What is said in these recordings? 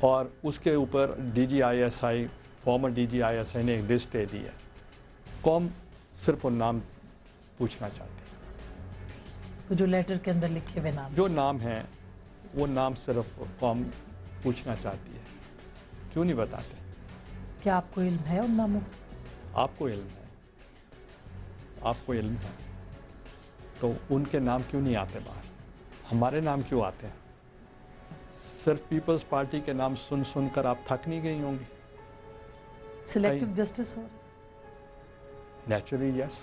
اور اس کے اوپر DGISI فارمر DGISI نے ایک لسٹ دے دی ہے. قوم صرف وہ نام پوچھنا چاہتی ہے, جو لیٹر کے اندر لکھے ہوئے نام, جو نام ہیں وہ نام صرف قوم پوچھنا چاہتی ہے. کیوں نہیں بتاتے؟ کیا آپ کو علم ہے ان ناموں؟ آپ کو علم ہے, آپ کو علم ہے تو ان کے نام کیوں نہیں آتے باہر؟ ہمارے نام کیوں آتے ہیں؟ صرف پیپلز پارٹی کے نام سن سن کر آپ تھک نہیں گئی ہوں گی؟ سلیکٹو جسٹس ہو رہا ہے نیچرلی یس.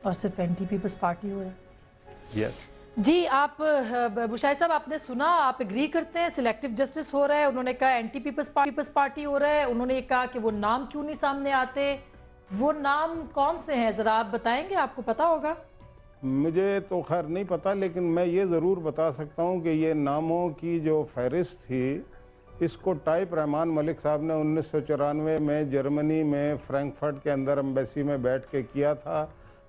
اور صرف اینٹی پیپلز پارٹی ہو رہا ہے. یس. جی آپ بشاہد صاحب آپ نے سنا, آپ اگری کرتے ہیں سلیکٹو جسٹس ہو رہا ہے؟ انہوں نے کہا اینٹی پیپلز پارٹی ہو رہا ہے. انہوں نے یہ کہا کہ وہ نام کیوں نہیں سامنے آتے. وہ نام کون سے ہیں ذرا آپ بتائیں گے, آپ کو پتا ہوگا؟ مجھے تو خیر نہیں پتا, لیکن میں یہ ضرور بتا سکتا ہوں کہ یہ ناموں کی جو فہرست تھی اس کو ٹائپ رحمان ملک صاحب نے 1994 میں جرمنی میں فرینکفرٹ کے اندر ایمبیسی میں بیٹھ کے کیا تھا,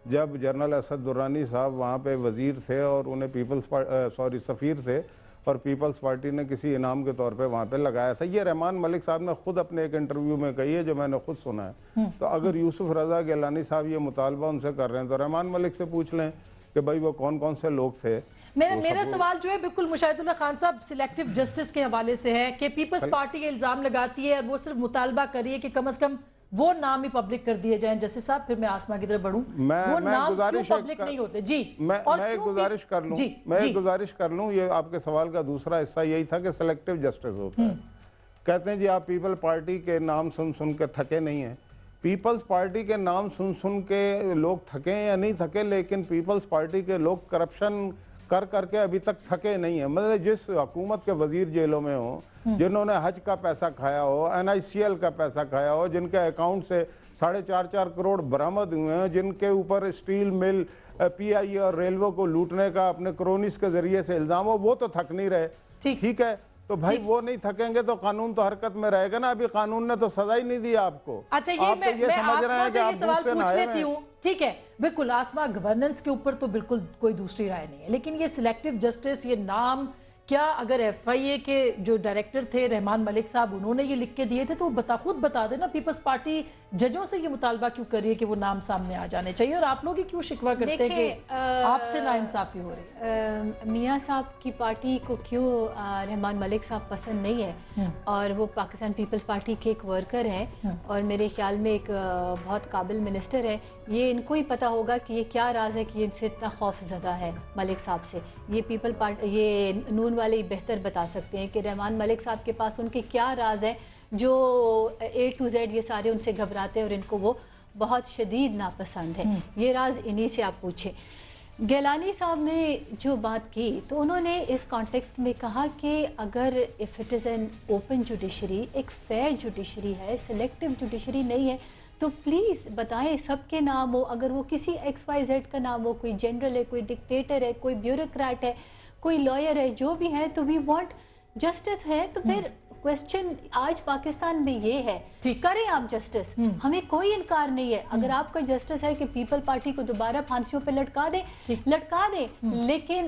جب جنرل اسد درانی صاحب وہاں پہ وزیر تھے اور انہیں سفیر تھے, اور پیپلز پارٹی نے کسی انعام کے طور پہ وہاں پہ لگایا تھا. یہ رحمان ملک صاحب نے خود اپنے ایک انٹرویو میں کہی ہے جو میں نے خود سنا ہے. تو اگر یوسف رضا گیلانی صاحب یہ مطالبہ ان سے کر رہے ہیں تو رحمان ملک سے پوچھ لیں کہ بھائی وہ کون کون سے لوگ تھے. میرا سوال جو ہے بالکل مشاہد اللہ خان صاحب سلیکٹو جسٹس کے حوالے سے ہے کہ پیپلز پارٹی کے الزام لگاتی ہے اور وہ صرف مطالبہ کر رہی ہے کہ کم از کم وہ نام ہی پبلک کر دیے جائیں. جسٹس صاحب پھر میں آسما کی طرف بڑھوں, وہ نام کیوں پبلک نہیں ہوتے؟ جی میں ایک گزارش کر لوں, گزارش کر لوں. یہ آپ کے سوال کا دوسرا حصہ یہی تھا کہ سلیکٹو جسٹس ہوتا ہے. کہتے ہیں جی آپ پیپل پارٹی کے نام سن سن کے تھکے نہیں ہیں. پیپلز پارٹی کے نام سن سن کے لوگ تھکے یا نہیں تھکے, لیکن پیپلز پارٹی کے لوگ کرپشن کر کر کے ابھی تک تھکے نہیں ہیں. مطلب جس حکومت کے وزیر جیلوں میں ہوں, جنہوں نے حج کا پیسہ کھایا ہو, NICL کا پیسہ کھایا ہو, جن کے اکاؤنٹ سے 4.5 کروڑ برآمد ہوئے ہیں, جن کے اوپر اسٹیل مل, PI اور ریلوے کو لوٹنے کا اپنے کرونیز کے ذریعے سے الزام ہو, وہ تو تھک نہیں رہے. ٹھیک ہے, تو بھائی وہ نہیں تھکیں گے تو قانون تو حرکت میں رہے گا نا. ابھی قانون نے تو سزا ہی نہیں دی آپ کو. اچھا آپ تو یہ سمجھ رہے ہیں کہ آپ دودھ سے نہائے ہوئے ہیں. ٹھیک ہے, بالکل آسما گورننس کے اوپر تو بالکل کوئی دوسری رائے نہیں ہے, لیکن یہ سلیکٹو جسٹس, یہ نام کیا اگر FIA کے جو ڈائریکٹر تھے رحمان ملک صاحب انہوں نے یہ لکھ کے دیے تھے تو خود بتا دینا پیپلز پارٹی ججوں سے یہ مطالبہ کیوں کر رہی ہے کہ وہ نام سامنے آ جانے چاہیے, اور آپ لوگ ہی کیوں شکوہ کرتے ہیں کہ آپ سے ناانصافی ہو رہی ہے؟ میاں صاحب کی پارٹی کو کیوں رحمان ملک صاحب پسند نہیں ہے, اور وہ پاکستان پیپلز پارٹی کے ایک ورکر ہیں اور میرے خیال میں ایک بہت قابل منسٹر ہے. یہ ان کو ہی پتہ ہوگا کہ یہ کیا راز ہے کہ یہ ان سے اتنا خوف زدہ ہے ملک صاحب سے. یہ پیپل پارٹی, یہ نون والے ہی بہتر بتا سکتے ہیں کہ رحمان ملک صاحب کے پاس ان کے کیا راز ہے جو A to Z یہ سارے ان سے گھبراتے ہیں اور ان کو وہ بہت شدید ناپسند ہے. یہ راز انہی سے آپ پوچھیں. گیلانی صاحب نے جو بات کی تو انہوں نے اس کانٹیکسٹ میں کہا کہ اگر if it is an open judiciary, ایک فیئر جوڈیشری ہے, سلیکٹو جوڈیشری نہیں ہے, تو پلیز بتائیں سب کے نام ہو. اگر وہ کسی XYZ کا نام ہو, کوئی جنرل ہے, کوئی ڈکٹیٹر ہے, کوئی بیوروکریٹ ہے, کوئی لائر ہے, جو بھی ہے, تو وی وانٹ جسٹس ہے. تو پھر کوشچن آج پاکستان میں یہ ہے, کریں آپ جسٹس, ہمیں کوئی انکار نہیں ہے. اگر آپ کا جسٹس ہے کہ پیپل پارٹی کو دوبارہ پھانسیوں پہ لٹکا دیں, لیکن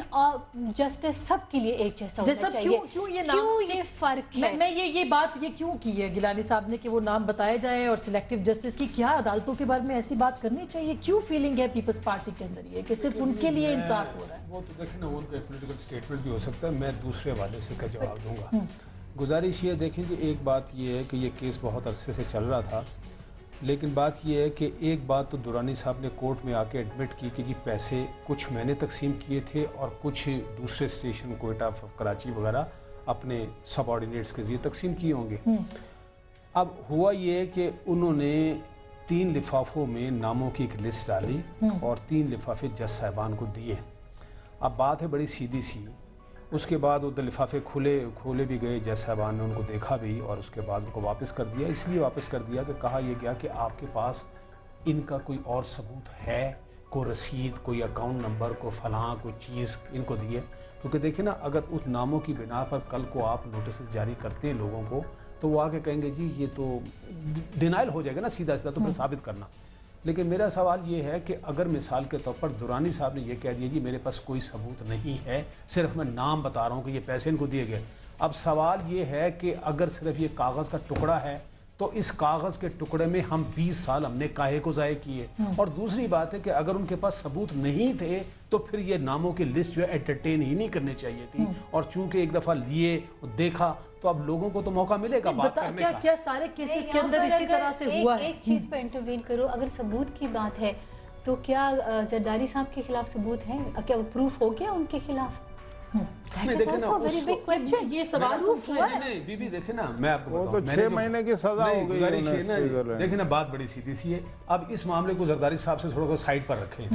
جسٹس سب کے لیے ایک جیسا ہونا چاہیے. کیوں یہ فرق ہے؟ میں یہ بات یہ کیوں کی ہے گیلانی صاحب نے کہ وہ نام بتائے جائیں, اور سلیکٹو جسٹس کی کیا عدالتوں کے بارے میں ایسی بات کرنی چاہیے؟ کیوں فیلنگ ہے پیپلز پارٹی کے اندر یہ کہ صرف ان کے لیے انصاف ہو رہا ہے؟ وہ تو دیکھیں نا, ان کا ایک پولیٹیکل سٹیٹمنٹ بھی ہو سکتا ہے. میں دوسرے حوالے سے کا جواب دوں گا. گزارش یہ دیکھیں کہ ایک بات یہ ہے کہ یہ کیس بہت عرصے سے چل رہا تھا, لیکن بات یہ ہے کہ ایک بات تو درانی صاحب نے کورٹ میں آ کے ایڈمٹ کی کہ جی پیسے کچھ میں نے تقسیم کیے تھے اور کچھ دوسرے اسٹیشن کوئٹہ, کراچی وغیرہ اپنے سب آرڈینیٹس کے ذریعے تقسیم کیے ہوں گے. اب ہوا یہ ہے کہ انہوں نے 3 لفافوں میں ناموں کی ایک لسٹ ڈالی اور 3 لفافے جج صاحبان کو دیے. اب بات ہے بڑی سیدھی سی. اس کے بعد وہ لفافے کھولے بھی گئے, جج صاحبان نے ان کو دیکھا بھی اور اس کے بعد ان کو واپس کر دیا. اس لیے واپس کر دیا کہ کہا یہ گیا کہ آپ کے پاس ان کا کوئی اور ثبوت ہے, کوئی رسید, کوئی اکاؤنٹ نمبر, کوئی فلاں کوئی چیز ان کو دیے. کیونکہ دیکھیں نا, اگر اس ناموں کی بنا پر کل کو آپ نوٹس جاری کرتے ہیں لوگوں کو تو وہ آگے کہیں گے جی یہ تو ڈینائل ہو جائے گا نا سیدھا سیدھا, تو پھر ثابت کرنا. لیکن میرا سوال یہ ہے کہ اگر مثال کے طور پر درانی صاحب نے یہ کہہ دیا جی میرے پاس کوئی ثبوت نہیں ہے, صرف میں نام بتا رہا ہوں کہ یہ پیسے ان کو دیے گئے, اب سوال یہ ہے کہ اگر صرف یہ کاغذ کا ٹکڑا ہے تو اس کاغذ کے ٹکڑے میں ہم 20 سال ہم نے کاہے کو ضائع کیے. اور دوسری بات ہے کہ اگر ان کے پاس ثبوت نہیں تھے تو پھر یہ ناموں کی لسٹ جو ہے انٹرٹین ہی نہیں کرنے چاہیے تھی. اور چونکہ ایک دفعہ لیے دیکھا تو اب لوگوں کو تو موقع ملے گا بات کرنے کا. کیا سارے کیسز کے اندر اسی طرح سے ہوا ہے؟ ایک چیز پہ انٹروین کرو, اگر ثبوت کی بات ہے تو کیا زرداری صاحب کے خلاف ثبوت ہے؟ کیا وہ پروف ہو گیا ان کے خلاف؟ یہ سوال بی بی دیکھیں نا, میں آپ کو وہ تو 6 مہینے کی سزا ہو گئی. دیکھیں نا, بات بڑی سیدھی سی ہے. اب اس معاملے کو زرداری صاحب سے تھوڑا سائڈ پر رکھیں.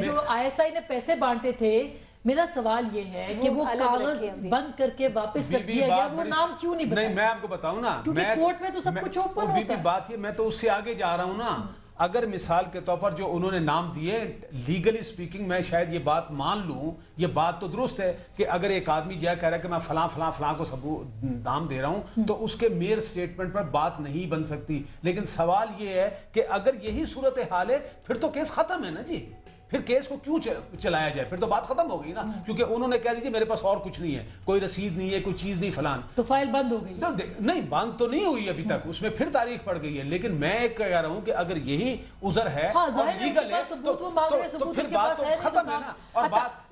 جو ISI نے پیسے بانٹے تھے, میرا سوال یہ ہے کہ وہ کاغذ بند کر کے واپس رکھ دیا گیا, وہ نام کیوں نہیں بتایا؟ نہیں, میں آپ کو بتاؤں نا, کیونکہ کورٹ میں تو سب کچھ اوپن ہوتا ہے. بات یہ, میں تو اس سے آگے جا رہا ہوں نا. اگر مثال کے طور پر جو انہوں نے نام دیے, لیگلی سپیکنگ میں شاید یہ بات مان لوں, یہ بات تو درست ہے کہ اگر ایک آدمی یہ کہہ رہا ہے کہ میں فلاں فلاں فلاں کو نام دے رہا ہوں تو اس کے میئر سٹیٹمنٹ پر بات نہیں بن سکتی. لیکن سوال یہ ہے کہ اگر یہی صورتحال ہے پھر تو کیس ختم ہے نا جی. پھر کیس کو کیوں چلایا جائے؟ پھر تو بات ختم ہو گئی نا, کیونکہ انہوں نے کہہ دی میرے پاس اور کچھ نہیں ہے, کوئی رسید نہیں ہے, کوئی چیز نہیں فلان, تو فائل بند ہو گئی. نہیں, بند تو نہیں ہوئی ابھی تک, اس میں پھر تاریخ پڑ گئی ہے. لیکن میں ایک کہہ رہا ہوں کہ اگر یہی عذر ہے اور لیگل ہے تو پھر بات تو ختم ہے نا. اور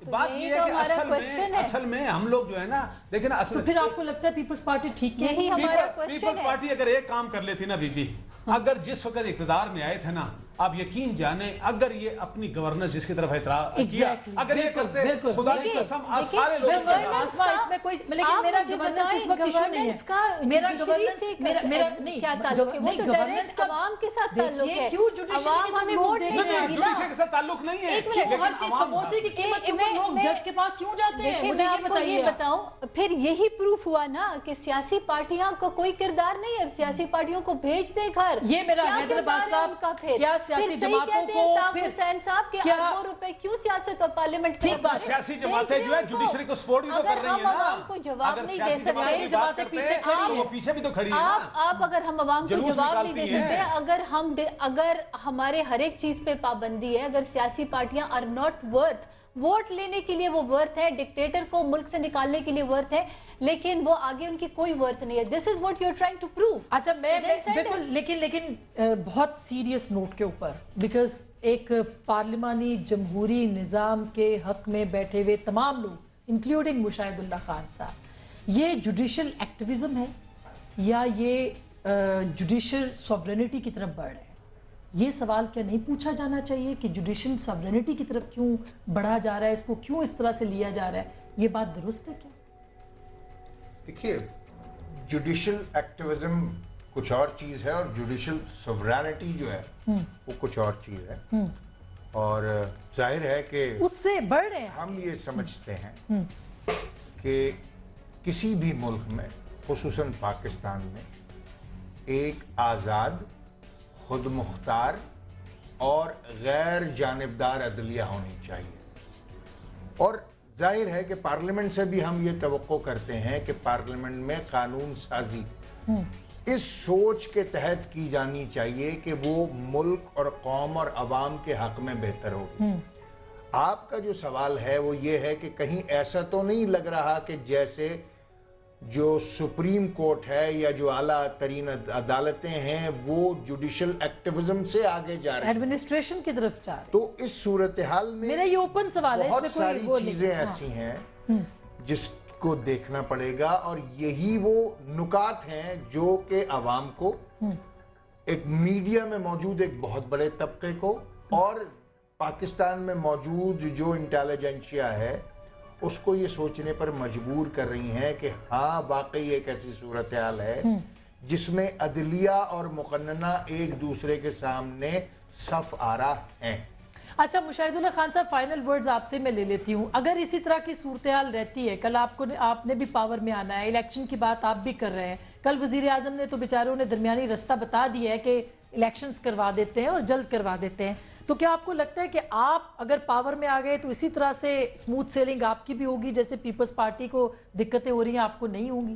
بات یہ ہے کہ اصل میں ہم لوگ جو ہے نا, دیکھیں نا, اصل پھر آپ کو لگتا ہے پیپلز پارٹی ٹھیک ہے؟ یہی ہمارا کوسچن ہے. پیپلز پارٹی اگر ایک کام کر لیتی نا بی بی, اگر جس وقت اقتدار میں آئے تھے نا, آپ یقین جانیں اگر یہ اپنی گورننس جس کی طرف اعتراض کیا, اگر یہ کرتے خدا کی قسم آج سارے لوگ اس میں کوئی, لیکن میرا گورننس اس وقت ایشو نہیں ہے. میرا گورننس میرا نہیں, کیا تعلق ہے؟ وہ تو ڈائریکٹ عوام کے ساتھ تعلق ہے. کیوں جوڈیشری ہمیں ووٹ دے رہے ہیں؟ جوڈیشری کے ساتھ تعلق نہیں ہے. ہر چیز سموسے کی قیمت میں لوگ جج کے پاس کیوں جاتے ہیں؟ میں آپ کو یہ بتاؤں, پھر یہی پروف ہوا نا کہ سیاسی پارٹیاں کو کوئی کردار نہیں ہے. سیاسی پارٹیوں کو بھیج دے گھر. یہ میرا حیدرآباد صاحب کا کیا سیاسی جماعتوں کو حسین صاحب کے اربوں روپے کیوں سیاست اور پارلیمنٹ میں سیاسی جماعتیں جو ہے جوڈیشری کو سپورٹ بھی تو کر رہی ہیں نا. اگر ہم عوام کو جواب نہیں دے سکتے, جماعتیں پیچھے کھڑی ہیں, وہ پیچھے بھی تو کھڑی ہے نا. آپ اگر ہم عوام کو جواب نہیں دے سکتے, اگر ہمارے ہر ایک چیز پہ پابندی ہے, اگر سیاسی پارٹیاں are not worth, ووٹ لینے کے لیے وہ ورتھ ہے, ڈکٹیٹر کو ملک سے نکالنے کے لیے ورتھ ہے, لیکن وہ آگے ان کی کوئی ورتھ نہیں ہے. This is what you're trying to prove. اچھا میں بالکل, لیکن بہت سیریس نوٹ کے اوپر, بیکاز ایک پارلیمانی جمہوری نظام کے حق میں بیٹھے ہوئے تمام لوگ انکلوڈنگ مشاہد اللہ خان صاحب, یہ جوڈیشل ایکٹیویزم ہے یا یہ جوڈیشل سوورینٹی کی طرف بڑھ رہے ہیں؟ یہ سوال کیا نہیں پوچھا جانا چاہیے کہ جوڈیشل سوورینٹی کی طرف کیوں بڑھا جا رہا ہے, اس کو کیوں اس طرح سے لیا جا رہا ہے؟ یہ بات درست ہے کیا؟ دیکھیے, جوڈیشل ایکٹیویزم کچھ اور چیز ہے اور جوڈیشل سوورینٹی جو ہے وہ کچھ اور چیز ہے. اور ظاہر ہے کہ اس سے بڑھ رہے ہیں. ہم یہ سمجھتے ہیں کہ کسی بھی ملک میں, خصوصاً پاکستان میں, ایک آزاد, خود مختار اور غیر جانبدار عدلیہ ہونی چاہیے. اور ظاہر ہے کہ پارلیمنٹ سے بھی ہم یہ توقع کرتے ہیں کہ پارلیمنٹ میں قانون سازی اس سوچ کے تحت کی جانی چاہیے کہ وہ ملک اور قوم اور عوام کے حق میں بہتر ہوگی. آپ کا جو سوال ہے وہ یہ ہے کہ کہیں ایسا تو نہیں لگ رہا کہ جیسے جو سپریم کورٹ ہے یا جو اعلیٰ ترین عدالتیں ہیں وہ جوڈیشل ایکٹیویزم سے آگے جا رہی ہیں, ایڈمنسٹریشن کی طرف جا رہے ہیں. تو اس صورتحال میں میرا یہ اوپن سوال ہے, بہت ساری چیزیں ایسی ہیں جس کو دیکھنا پڑے گا, اور یہی وہ نکات ہیں جو کہ عوام کو, ایک میڈیا میں موجود ایک بہت بڑے طبقے کو, اور پاکستان میں موجود جو انٹیلیجنشیا ہے اس کو یہ سوچنے پر مجبور کر رہی ہیں کہ ہاں واقعی ایک ایسی صورتحال ہے جس میں عدلیہ اور مقننہ ایک دوسرے کے سامنے صف آرا ہیں. اچھا مشاہد اللہ خان صاحب, فائنل ورڈز آپ سے میں لے لیتی ہوں. اگر اسی طرح کی صورتحال رہتی ہے, کل آپ نے بھی پاور میں آنا ہے, الیکشن کی بات آپ بھی کر رہے ہیں, کل وزیر اعظم نے تو بیچاروں نے درمیانی رستہ بتا دیا ہے کہ الیکشنز کروا دیتے ہیں اور جلد کروا دیتے ہیں, تو کیا آپ کو لگتا ہے کہ آپ اگر پاور میں آ گئے تو اسی طرح سے سموتھ سیلنگ آپ کی بھی ہوگی جیسے پیپلز پارٹی کو دقتیں ہو رہی ہیں آپ کو نہیں ہوں گی؟